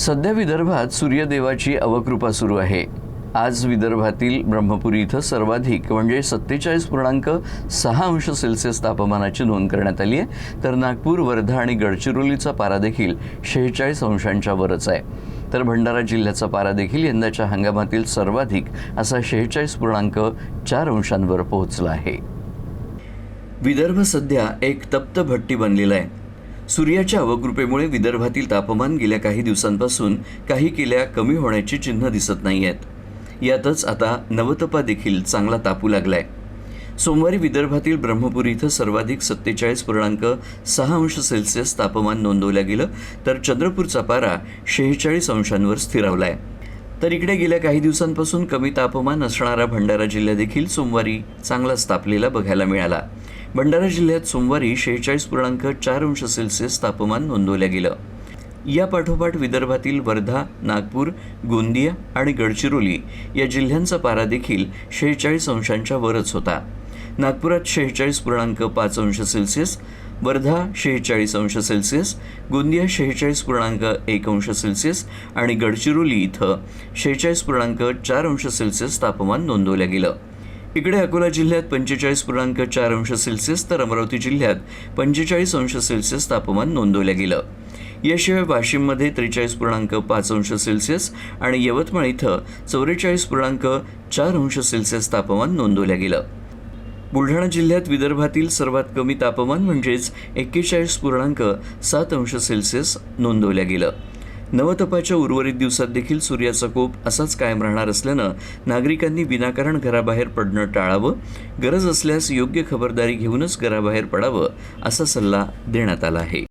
सध्या विदर्भात सूर्यदेवाची अवकृपा सुरू आहे। आज विदर्भातील ब्रह्मपुरी इथं सर्वाधिक म्हणजे 47.6 अंश सेल्सिअस तापमानाची नोंद करण्यात आली आहे, तर नागपूर, वर्धा आणि गडचिरोलीचा पारा देखील 46 अंशांच्या वरच आहे। तर भंडारा जिल्ह्याचा पारा देखील यंदाच्या हंगामातील सर्वाधिक असा 46.4 अंशांवर पोहोचला आहे। विदर्भ सध्या एक तप्त भट्टी बनलेला आहे। सूर्याच्या अवकृपेमुळे विदर्भातील तापमान गेल्या काही दिवसांपासून काही केल्या कमी होण्याची चिन्ह दिसत नाही आहेत। यातच आता नवतपा देखील चांगला तापू लागलाय। सोमवारी विदर्भातील ब्रह्मपुरी इथं सर्वाधिक 47.6 अंश सेल्सिअस तापमान नोंदवलं गेलं, तर चंद्रपूरचा पारा 46 अंशांवर स्थिरावलाय। तर इकडे गेल्या काही दिवसांपासून कमी तापमान असणारा भंडारा जिल्हा देखील सोमवारी चांगलाच तापलेला बघायला मिळाला। भंडारा जिल्ह्यात सोमवारी 46.4 अंश सेल्सिअस तापमान नोंदवलं गेलं। या पाठोपाठ विदर्भातील वर्धा, नागपूर, गोंदिया आणि गडचिरोली या जिल्ह्यांचा पारा देखील 46 अंशांच्या वरच होता। नागपुरात 46.5 अंश सेल्सिअस, वर्धा 46 अंश सेल्सिअस, गोंदिया 46.1 अंश सेल्सिअस आणि गडचिरोली इथं 46.4 अंश सेल्सिअस तापमान नोंदवलं गेलं। इकडे अकोला जिल्ह्यात 45.4 अंश सेल्सिअस तर अमरावती जिल्ह्यात 45 अंश सेल्सिअस तापमान नोंदवलं गेलं। याशिवाय वाशिममध्ये 43.5 अंश सेल्सिअस आणि यवतमाळ इथं 44.4 अंश सेल्सिअस तापमान नोंदवलं गेलं। बुलढाणा जिल्ह्यात विदर्भातील सर्वात कमी तापमान म्हणजेच 41.7 अंश सेल्सिअस नोंदवलं गेलं। नवतपाच्या उर्वरित दिवसात देखील सूर्याचा कोप असाच कायम राहणार असल्यानं नागरिकांनी विनाकारण घराबाहेर पडणं टाळावं, गरज असल्यास योग्य खबरदारी घेऊनच घराबाहेर पडावं असा सल्ला देण्यात आला आहे।